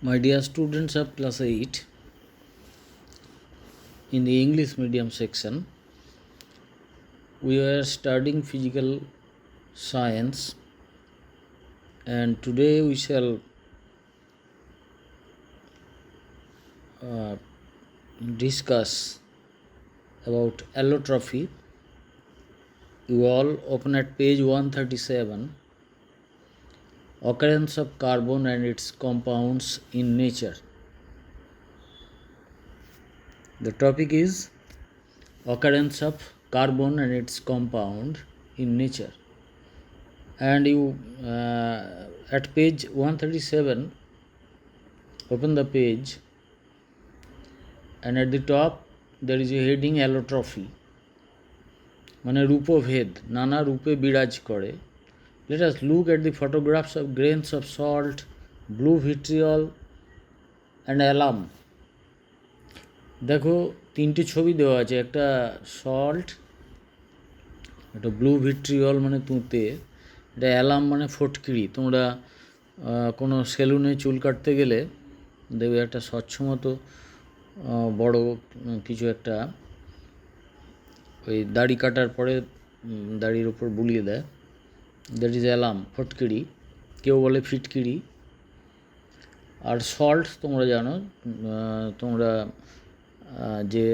My dear students of class 8, in the English medium section, we are studying physical science, and today we shall uh, discuss about allotrophy. You all open at page 137, occurrence of carbon and its compounds in nature. The topic is occurrence of carbon and its compound in nature. And you at page 137 open the page, and at the top there is a heading allotrophy, মানে রূপভেদ, নানা রূপে বিরাজ করে. Let us look at the photographs of grains of salt, blue vitriol and alum. দেখো তিনটে ছবি দেওয়া আছে, একটা সল্ট, একটা ব্লু ভিট্রিয়ল মানে তুঁতে, এটা অ্যালাম মানে ফটকিরি. তোমরা কোনো সেলুনে চুল কাটতে গেলে দেখবে একটা স্বচ্ছ মতো বড় কিছু একটা ওই দাড়ি কাটার পরে দাড়ির ওপর বুলিয়ে দেয়, দ্যাট ইজ অ্যালাম, ফটকিরি, কেউ বলে ফিটকিরি. আর সল্ট তোমরা জানো, তোমরা যে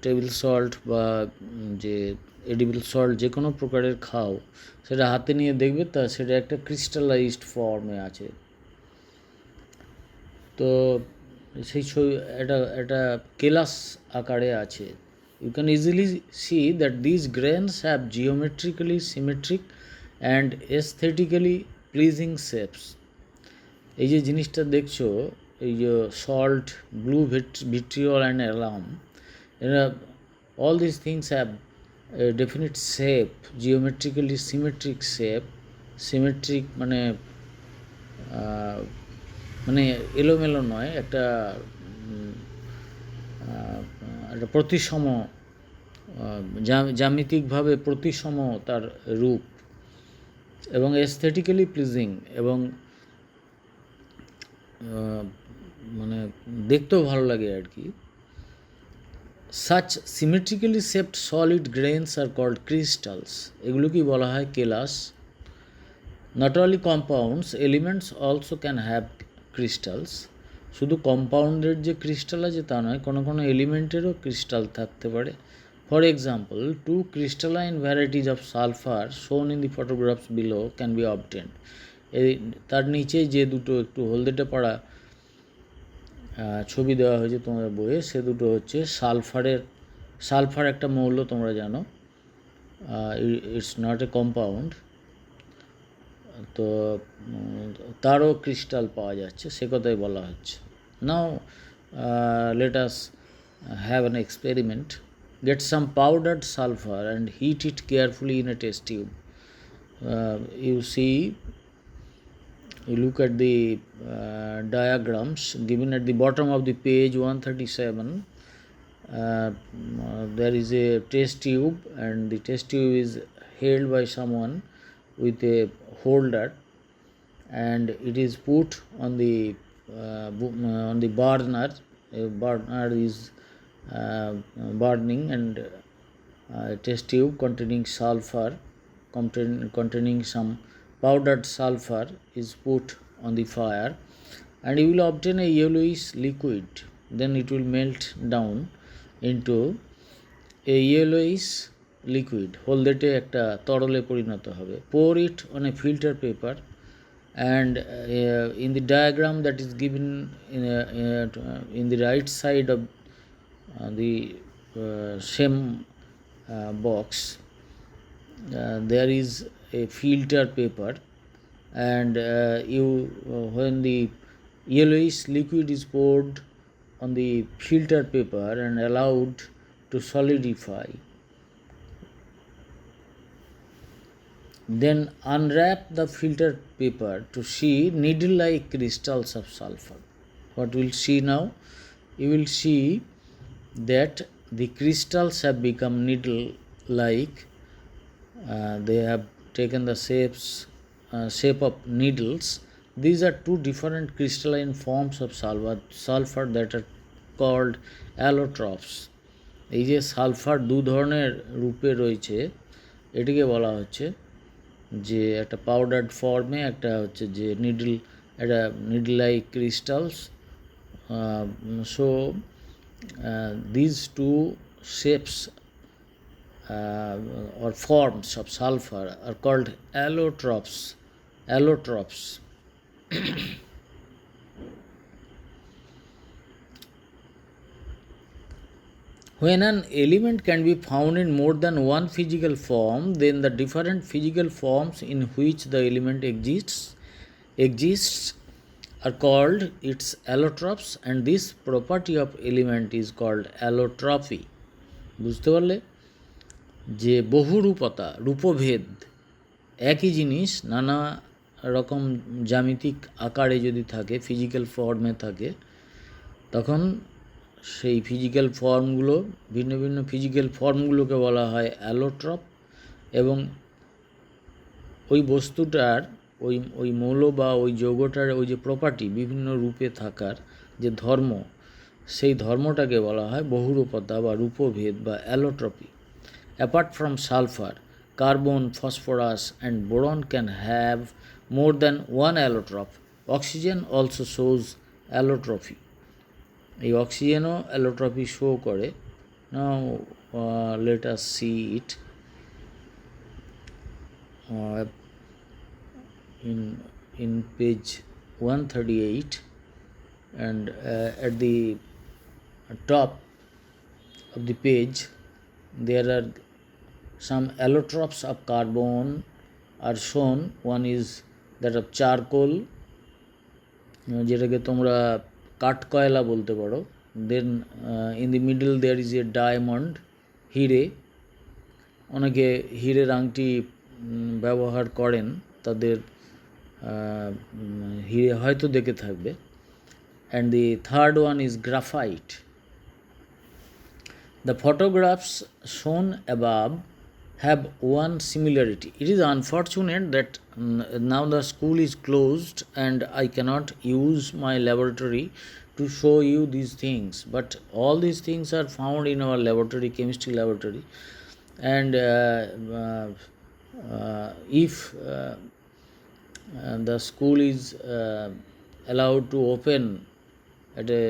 টেবিল সল্ট বা যে এডিবল সল্ট যে কোনো প্রকারের খাও, সেটা হাতে নিয়ে দেখবে সেটা একটা ক্রিস্টালাইজড ফর্মে আছে. তো সেই এটা কেলাস আকারে আছে. You can easily see that these grains have geometrically symmetric and aesthetically pleasing shapes. এই যে জিনিসটা দেখছো, এই যে salt, blue vitriol and alum, all these things have a definite shape, geometrically symmetric shape. Symmetric মানে মানে এলোমেলো নয়, একটা প্রতিসম, জ্যামিতিকভাবে প্রতিসম তার রূপ, এবং এস্থেটিক্যালি প্লিজিং, এবং মানে দেখতেও ভালো লাগে আর কি. Such symmetrically shaped solid grains are called crystals, এগুলোকেই বলা হয় কেলাস. Not only compounds, elements also can have crystals. শুধু কম্পাউন্ডের যে ক্রিস্টাল আছে তা নয়, কোনো কোনো এলিমেন্টেরও ক্রিস্টাল থাকতে পারে. For example, 2 crystalline varieties of sulfur shown in the photographs below can be obtained. এই তার নিচে যে দুটো একটু হলদেটে পড়া ছবি দেওয়া হয়েছে তোমাদের বইয়ে, সে দুটো হচ্ছে সালফার একটা মৌল, তোমরা জানো, ইটস নট এ কম্পাউন্ড. তো তারও ক্রিস্টাল পাওয়া যাচ্ছে, সে কথাই বলা হচ্ছে. Now let us have an experiment. Get some powdered sulfur and heat it carefully in a test tube. You see, you look at the diagrams given at the bottom of the page 137. There is a test tube, and the test tube is held by someone with a holder, and it is put on the burner. A burner is burning, and a test tube containing sulfur, containing some powdered sulfur is put on the fire, and you will obtain a yellowish liquid. Then it will melt down into a yellowish liquid, হলদেটে একটা তরলে পরিণত হবে. Pour it on a filter paper, and in the diagram that is given in the right side of the same box, there is a filter paper, and when the yellowish liquid is poured on the filter paper and allowed to solidify, then unwrap the filter paper to see needle-like crystals of sulfur. What we will see now? You will see that the crystals have become needle-like. They have taken the shape of needles, These are two different crystalline forms of sulfur that are called allotropes. এই যে sulphur দু ধরনের রূপে রয়েছে, এটিকে বলা হচ্ছে যে একটা পাউডার্ড ফর্মে, একটা হচ্ছে যে একটা needle like crystals. So these two shapes or forms of sulfur are called allotropes. When an element can be found in more than one physical form, then the different physical forms in which the element exists are called its allotropes, and this property of element is called allotropy. বুঝতে পারলে যে বহুরূপতা, রূপভেদ, একই জিনিস নানা রকম জ্যামিতিক আকারে যদি থাকে, ফিজিক্যাল ফর্মে থাকে, তখন সেই ফিজিক্যাল ফর্মগুলো, ভিন্ন ভিন্ন ফিজিক্যাল ফর্মগুলোকে বলা হয় অ্যালোট্রপ, এবং ওই বস্তুটার ওই মৌল বা ওই যৌগটার ওই যে প্রপার্টি, বিভিন্ন রূপে থাকার যে ধর্ম, সেই ধর্মটাকে বলা হয় বহুরূপতা বা রূপভেদ বা allotropy. Apart from sulphur, carbon, phosphorus and boron can have more than one allotrope. Oxygen also shows allotropy. এই অক্সিজেনও অ্যালোট্রপি শো করে. নাও let us see it in page 138, and at the top of the page there are some allotropes of carbon are shown. One is that of charcoal, যেটাকে তোমরা কাঠকয়লা বলতে পারো. Then in the middle there is a diamond, হিরে. অনেকে হিরের আংটি ব্যবহার করেন, তাদের হিরে হয়তো দেখে থাকবে. And the third one is graphite. The photographs shown above have one similarity. It is unfortunate that now the school is closed and I cannot use my laboratory to show you these things, but all these things are found in our laboratory, chemistry laboratory. And if the school is allowed to open at a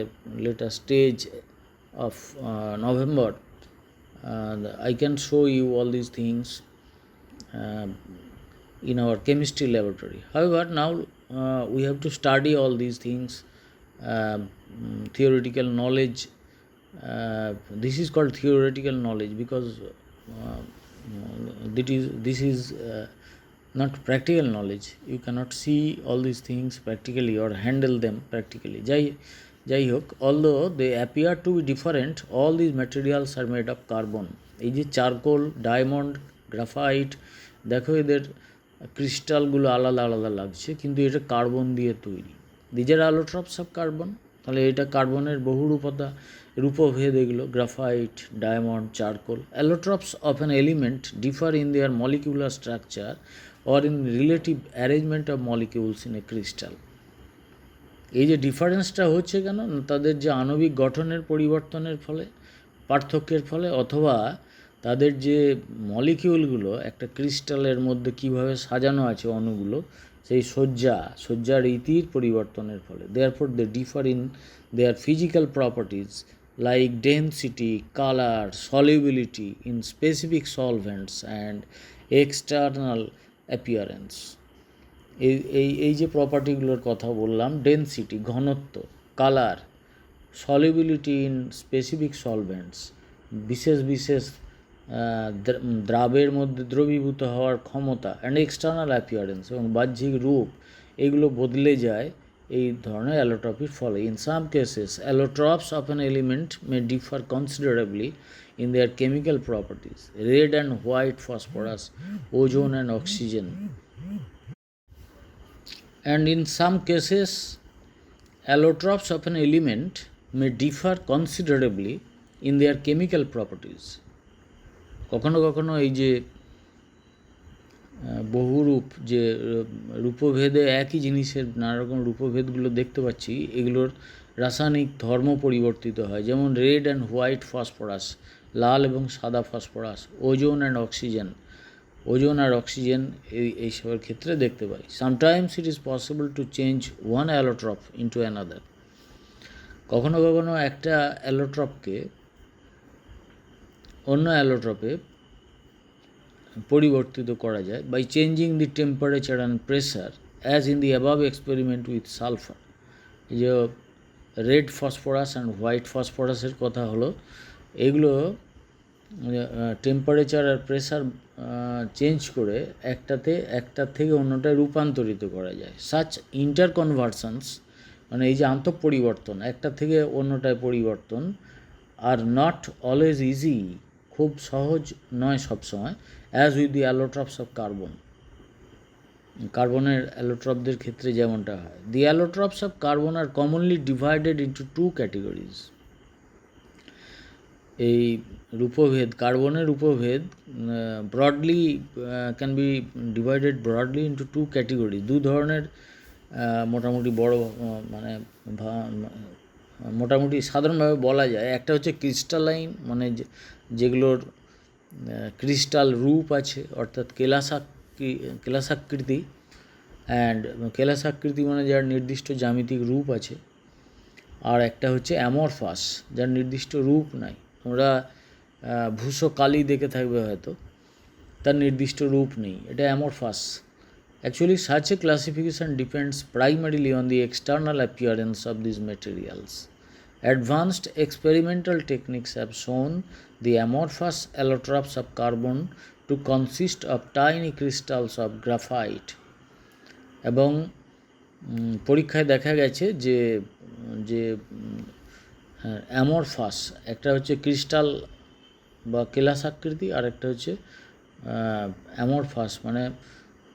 later stage of November, I can show you all these things in our chemistry laboratory. However, now we have to study all these things, theoretical knowledge. This is called theoretical knowledge because this is not practical knowledge. You cannot see all these things practically or handle them practically. যাই হোক, although they appear to be different, all these materials are made of carbon. এই যে charcoal, diamond, graphite, দেখো এদের ক্রিস্টালগুলো আলাদা আলাদা লাগছে, কিন্তু এটা কার্বন দিয়ে তৈরি. These are allotropes of carbon. তাহলে এটা কার্বনের বহুরূপতা, রূপভেদ এগুলো, graphite, diamond, charcoal. Allotropes of an element differ in their molecular structure or in relative arrangement of molecules in a crystal. এই যে ডিফারেন্সটা হচ্ছে কেন, তাদের যে আণবিক গঠনের পরিবর্তনের ফলে, পার্থক্যের ফলে, অথবা তাদের যে মলিকিউলগুলো একটা ক্রিস্টালের মধ্যে কিভাবে সাজানো আছে অণুগুলো, সেই সজ্জার রীতির পরিবর্তনের ফলে. Therefore they differ in their physical properties like density, colour, solubility in specific solvents and external appearance. এই যে প্রপার্টিগুলোর কথা বললাম, ডেন্সিটি, ঘনত্ব, colour, solubility in specific solvents, বিশেষ দ্রাবের মধ্যে দ্রবীভূত হওয়ার ক্ষমতা, অ্যান্ড এক্সটার্নাল অ্যাপিয়ারেন্স, এবং বাহ্যিক রূপ, এগুলো বদলে যায় এই ধরনের অ্যালোট্রপির ফলে. In some cases allotropes of an element may differ considerably in their chemical properties. Red and white phosphorus, ozone and oxygen. And in some cases allotropes of an element may differ considerably in their chemical properties. কখনো কখনো এই যে বহুরূপ যে রূপভেদে একই জিনিসের নানা রকম রূপভেদগুলো দেখতে পাচ্ছি, এগুলোর রাসায়নিক ধর্ম পরিবর্তিত হয়। যেমন রেড অ্যান্ড হোয়াইট ফসফরাস, লাল এবং সাদা phosphorus, ozone and oxygen, ozone আর অক্সিজেন এইসবের ক্ষেত্রে দেখতে পাই। Sometimes it is possible to change one allotrope into another. কখনো কখনো একটা অ্যালোট্রপকে অন্য অ্যালোট্রপে পরিবর্তিত করা যায় by changing the temperature and pressure, as in the above experiment with sulphur. এই যে রেড ফসফরাস অ্যান্ড হোয়াইট ফসফরাসের কথা হলো, এগুলো টেম্পারেচার আর প্রেসার চেঞ্জ করে একটার থেকে অন্যটায় রূপান্তরিত করা যায়। সাচ ইন্টারকনভার্সনস, মানে এই যে আন্তঃপরিবর্তন, একটা থেকে অন্যটায় পরিবর্তন, আর নট অলওয়েজ ইজি, খুব সহজ নয় সবসময়, as with the allotropes of carbon. কার্বনের অ্যালোট্রপদের ক্ষেত্রে যেমনটা হয়। The allotropes of carbon are commonly divided into two categories. এই রূপভেদ, কার্বনের রূপভেদ broadly can be divided broadly into two category. দু ধরনের মোটামুটি বড় মানে মোটামুটি সাধারণভাবে বলা যায়। একটা হচ্ছে ক্রিস্টালাইন, মানে যেগুলোর ক্রিস্টাল রূপ আছে, অর্থাৎ কেলাসাকৃতি, অ্যান্ড কেলাসাকৃতি মানে যার নির্দিষ্ট জ্যামিতিক রূপ আছে। আর একটা হচ্ছে অ্যামরফাস, যার নির্দিষ্ট রূপ নাই। তোমরা ভূষো কালি দেখে থাকবে হয়তো, তার নির্দিষ্ট রূপ নেই, এটা amorphous. Actually, such a classification depends primarily on the external appearance of these materials. Advanced experimental techniques have shown the amorphous allotropes of carbon to consist of tiny crystals of graphite. এবং পরীক্ষায় দেখা গেছে যে যে amorphous, একটা হচ্ছে crystal বা কেলাসাকৃতি, আর একটা হচ্ছে অ্যামরফাস, মানে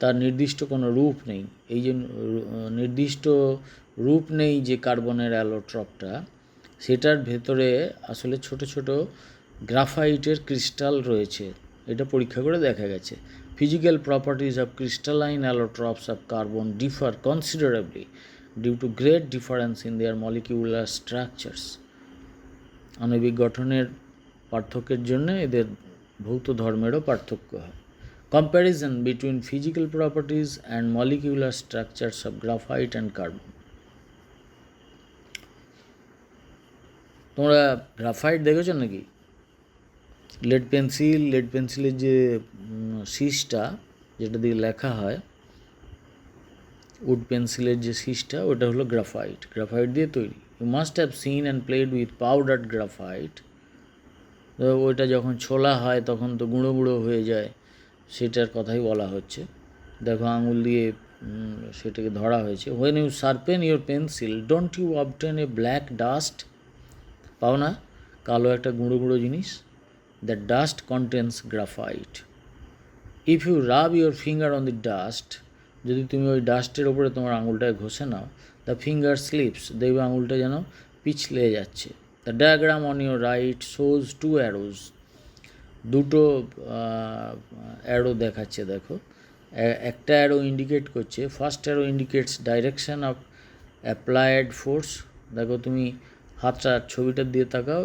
তার নির্দিষ্ট কোনো রূপ নেই। এই যে নির্দিষ্ট রূপ নেই যে কার্বনের অ্যালোট্রপটা, সেটার ভেতরে আসলে ছোট ছোট গ্রাফাইটের ক্রিস্টাল রয়েছে, এটা পরীক্ষা করে দেখা গেছে। Physical properties of crystalline allotropes of carbon differ considerably due to great difference in their molecular structures. আণবিক গঠনের পার্থক্যের জন্য এদের ভৌত ধর্মেরও পার্থক্য হয়। Comparison between physical properties and molecular structures of graphite and carbon. তোমরা গ্রাফাইট দেখেছো নাকি? লেড পেন্সিলের যে শীষটা, যেটা দিয়ে লেখা হয়, উড পেন্সিলের যে শীষটা, ওটা হলো গ্রাফাইট, গ্রাফাইট দিয়ে তৈরি। You must have seen and played with powdered graphite. ওইটা যখন ছোলা হয় তখন তো গুঁড়ো গুঁড়ো হয়ে যায়, সেটার কথাই বলা হচ্ছে। দেখো আঙুল দিয়ে সেটাকে ধরা হয়েছে। When you sharpen your pencil, don't you obtain a black dust? পাও না কালো একটা গুঁড়ো গুঁড়ো জিনিস? That dust contains graphite. If you rub your finger on the dust, যদি তুমি ওই ডাস্টের ওপরে তোমার আঙুলটায় ঘষে নাও, দ্য ফিঙ্গার স্লিপস, দেখবে আঙুলটা যেন পিছলে যাচ্ছে। The diagram on your right shows two arrows, দুটো অ্যারো দেখাচ্ছে। দেখো একটা অ্যারো ইন্ডিকেট করছে, first arrow indicates direction of applied force. দেখো তুমি হাতটা, ছবিটার দিয়ে তাকাও,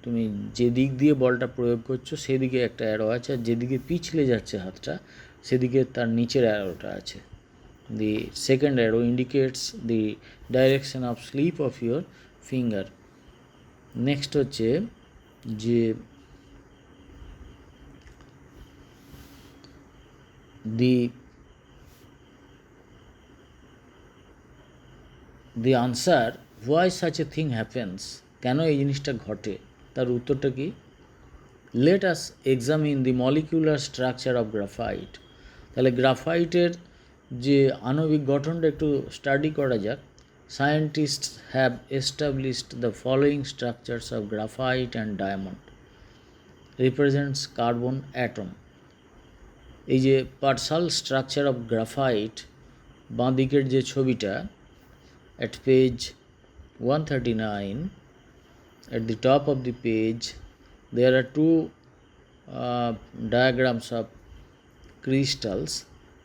তুমি যে দিক দিয়ে বলটা প্রয়োগ করছো সেদিকে একটা অ্যারো আছে, আর যেদিকে পিছলে যাচ্ছে হাতটা সেদিকে তার নিচের অ্যারোটা আছে। The second arrow indicates the direction of slip of your finger. Next হচ্ছে যে the answer why such a thing happens, কেন এই জিনিসটা ঘটে, তার উত্তরটা কি? Let us examine the molecular structure of graphite. তাহলে গ্রাফাইটের যে আণবিক গঠনটা একটু স্টাডি করা যাক। Scientists have established the following structures of graphite and diamond represents carbon atom. এই যে পার্সাল স্ট্রাকচার অফ গ্রাফাইট, বাঁ দিকের যে ছবিটা, at page 139, at the top of the page there are two diagrams of crystals.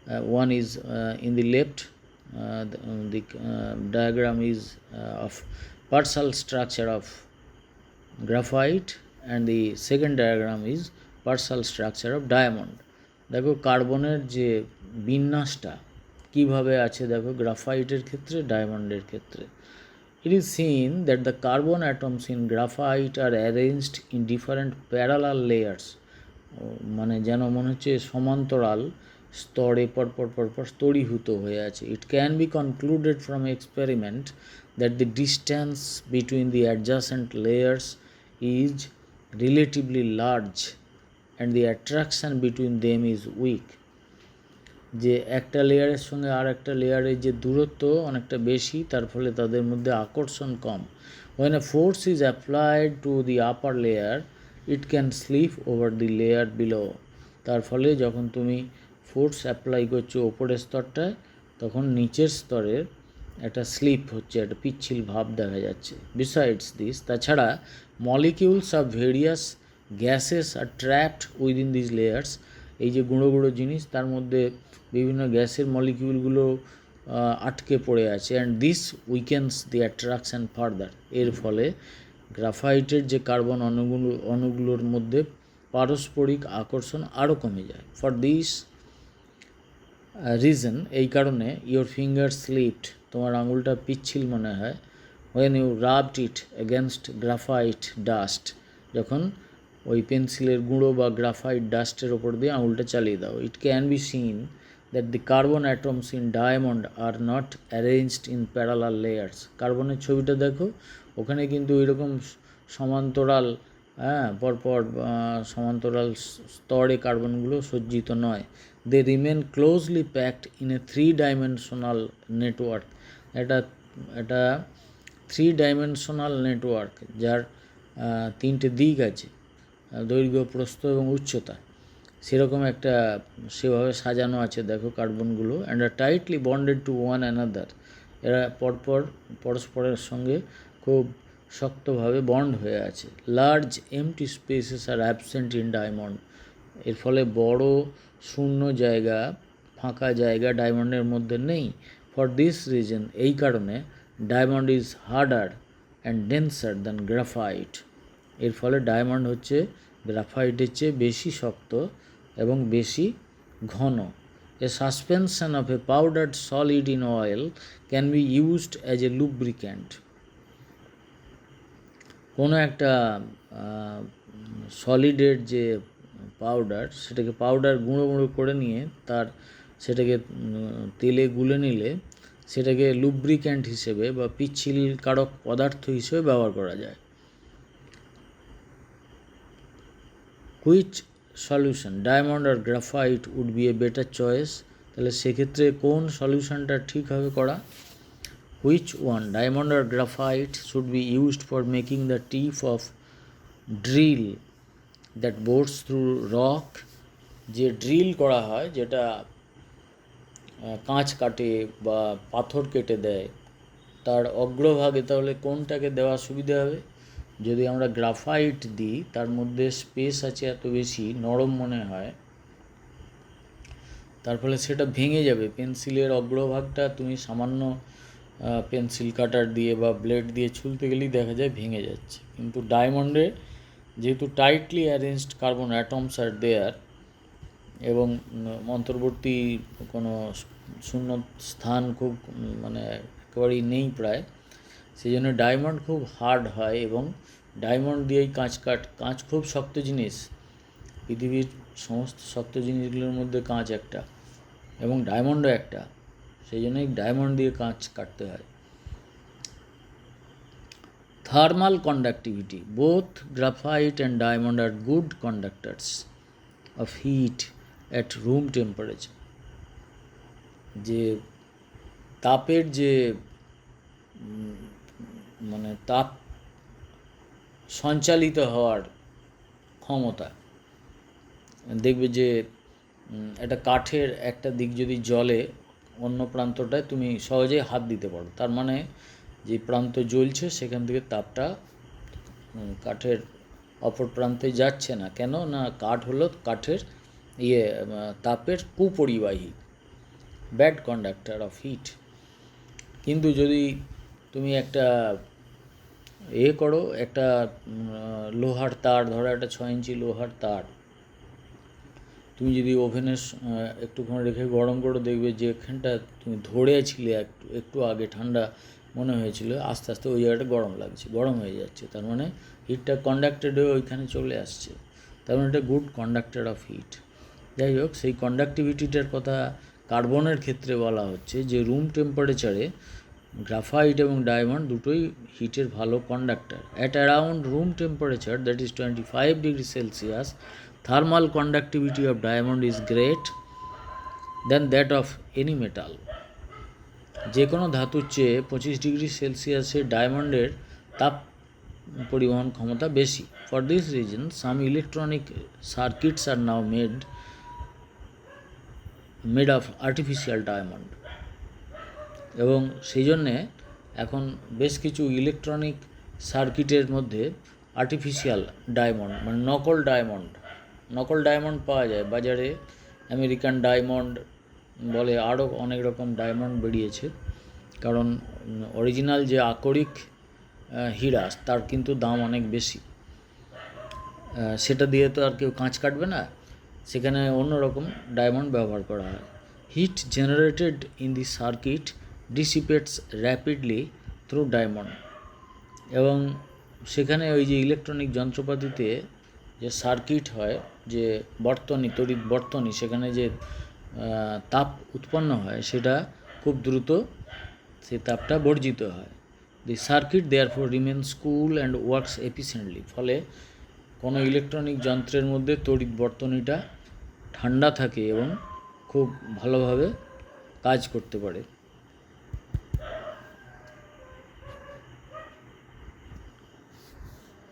One is in the left, the diagram is of partial structure of graphite, and the second diagram is partial structure of diamond. দেখো কার্বনের যে বিন্যাসটা কীভাবে আছে দেখো গ্রাফাইটের ক্ষেত্রে ডায়মন্ডের ক্ষেত্রে। It is seen that the carbon atoms in graphite are arranged in different parallel layers. মানে যেন মনে হচ্ছে সমান্তরাল স্তরে পরপর স্তরীভূত হয়ে আছে। It can be concluded from experiment that the distance between the adjacent layers is relatively large and the attraction between them is weak. যে একটা লেয়ারের সঙ্গে আর একটা লেয়ারের যে দূরত্ব অনেকটা বেশি, তার ফলে তাদের মধ্যে আকর্ষণ কম। When a force is applied to the upper layer, it can slip over the layer below. তার ফলে যখন তুমি ফোর্স অ্যাপ্লাই করছো ওপরের স্তরটায়, তখন নিচের স্তরের একটা স্লিপ হচ্ছে, একটা পিচ্ছিল ভাব দেখা যাচ্ছে। Besides this, তাছাড়া molecules of various gases are trapped within these layers. এই যে গুঁড়ো গুঁড়ো জিনিস, তার মধ্যে বিভিন্ন গ্যাসের মলিকিউলগুলো আটকে পড়ে আছে, and this weakens the attraction further. এর ফলে গ্রাফাইটের যে কার্বন অণুগুলোর মধ্যে পারস্পরিক আকর্ষণ আরও কমে যায়। ফর দিস রিজন, এই কারণে ইয়োর ফিঙ্গার স্লিপড, তোমার আঙুলটা পিচ্ছিল মনে হয়। When you rubbed it against graphite dust, যখন ওই পেন্সিলের গুঁড়ো বা গ্রাফাইট ডাস্টের ওপর দিয়ে আঙুলটা চালিয়ে দাও। It can be seen that the carbon atoms in diamond are not arranged in parallel layers. কার্বনের ছবিটা দেখো, ওখানে কিন্তু এরকম সমান্তরাল পরপর সমান্তরাল স্তরে কার্বনগুলো সজ্জিত নয়। They remain closely packed in a 3 dimensional network. এটা 3 ডাইমেনশনাল নেটওয়ার্ক, যার 3টে দিক আছে, দৈর্ঘ্য, প্রস্থ এবং উচ্চতা, সেরকম একটা সেভাবে সাজানো আছে দেখো কার্বনগুলো। And are tightly bonded to one another, এরা পরপর পরস্পরের সঙ্গে খুব শক্তভাবে বন্ড হয়ে আছে। Large empty spaces are absent in diamond, এর ফলে বড় শূন্য জায়গা, ফাঁকা জায়গা ডায়মন্ডের মধ্যে নেই। ফর দিস রিজন, এই কারণে diamond is harder and denser than graphite. এর ফলে ডায়মন্ড হচ্ছে গ্রাফাইটের চেয়ে বেশি শক্ত এবং বেশি ঘন। A suspension of a powdered solid in oil can be used as a lubricant. কোনো একটা সলিডের যে পাউডার, সেটাকে পাউডার গুঁড়ো গুঁড়ো করে নিয়ে সেটাকে তেলে গুলে নিলে সেটাকে লুব্রিক্যান্ট হিসেবে বা পিচ্ছিল কারক পদার্থ হিসেবে ব্যবহার করা যায়। হুইচ সলিউশন, ডায়মন্ড আর graphite would be a better choice? তাহলে সেক্ষেত্রে কোন সলিউশনটা ঠিক হবে করা? হুইচ ওয়ান, ডায়মন্ড আর graphite should be used for making the tip of drill that bores through rock? যে ড্রিল করা হয়, যেটা কাঁচ কাটে বা পাথর কেটে দেয়, তার অগ্রভাগে তাহলে কোনটাকে দেওয়া সুবিধা হবে? যদি আমরা গ্রাফাইট দিই, তার মধ্যে স্পেস আছে এত বেশি, নরম মনে হয়, তার ফলে সেটা ভেঙে যাবে। পেন্সিলের অগ্রভাগটা তুমি সামান্য পেন্সিল কাটার দিয়ে বা ব্লেড দিয়ে ছুলতে গেলেই দেখা যায় ভেঙে যাচ্ছে। কিন্তু ডায়মন্ডে যেহেতু tightly arranged carbon atoms are there এবং অন্তর্বর্তী কোনো শূন্য স্থান খুব মানে একেবারেই নেই প্রায়, সেই জন্য ডায়মন্ড খুব হার্ড হয় এবং ডায়মন্ড দিয়েই কাঁচ খুব শক্ত জিনিস, পৃথিবীর সমস্ত শক্ত জিনিসগুলোর মধ্যে কাঁচ একটা এবং ডায়মন্ডও একটা, সেই জন্যই ডায়মন্ড দিয়ে কাঁচ কাটতে হয়। Thermal conductivity, both graphite and diamond are good conductors of heat at room temperature. যে তাপের যে মানে তাপ সঞ্চালিত হওয়ার ক্ষমতা, দেখবে যে একটা কাঠের একটা দিক যদি জ্বলে, অন্য প্রান্তটায় তুমি সহজেই হাত দিতে পারো, তার মানে যে প্রান্ত জ্বলছে সেখান থেকে তাপটা কাঠের অপর প্রান্তে যাচ্ছে না। কেন না? কাঠ হলো কাঠের তাপের কুপরিবাহী। Bad conductor of heat. কিন্তু যদি তুমি একটা করো, একটা লোহার তার, ধরো একটা 6 ইঞ্চি লোহার তার তুমি যদি ওভেনে একটুক্ষণ রেখে গরম করে, দেখবে যেখানটা তুমি ধরেছিলে একটু আগে ঠান্ডা মনে হয়েছিল, আস্তে আস্তে ওই জায়গাটা গরম হয়ে যাচ্ছে। তার মানে হিটটা কন্ডাক্টেড হয়ে ওইখানে চলে আসছে, তার মানে এটা গুড কন্ডাক্টর অফ হিট। যাই হোক, সেই কন্ডাক্টিভিটিটার কথা কার্বনের ক্ষেত্রে বলা হচ্ছে যে রুম টেম্পারেচারে গ্রাফাইট এবং ডায়মন্ড দুটোই হিটের ভালো conductor. At around room temperature, that is 25 degree Celsius, thermal conductivity of diamond is great than that of any metal. যে কোনো ধাতুর চেয়ে 25 ডিগ্রি সেলসিয়াসে ডায়মন্ডের তাপ পরিবহন ক্ষমতা বেশি। For this reason some electronic circuits are now made of artificial diamond. এবং সেই জন্যে এখন বেশ কিছু ইলেকট্রনিক সার্কিটের মধ্যে আর্টিফিশিয়াল ডায়মন্ড, মানে নকল ডায়মন্ড পাওয়া যায় বাজারে। আমেরিকান ডায়মন্ড বলে, আরও অনেক রকম ডায়মন্ড বেরিয়েছে, কারণ অরিজিনাল যে আকরিক হীরা তার কিন্তু দাম অনেক বেশি। সেটা দিয়ে তো আর কেউ কাঁচ কাটবে না, সেখানে অন্য রকম ডায়মন্ড ব্যবহার করা হয়। Heat generated in the circuit dissipates rapidly through diamond. এবং সেখানে ওই যে ইলেকট্রনিক যন্ত্রপাতিতে যে সার্কিট হয়, যে তড়িৎ বর্তনী, সেখানে যে তাপ উৎপন্ন হয় সেটা খুব দ্রুত সেই তাপটা বর্জিত হয়। The circuit therefore remains cool and works efficiently. ফলে কোনো ইলেকট্রনিক যন্ত্রের মধ্যে তড়িৎ বর্তনীটা ঠান্ডা থাকে এবং খুব ভালোভাবে কাজ করতে পারে।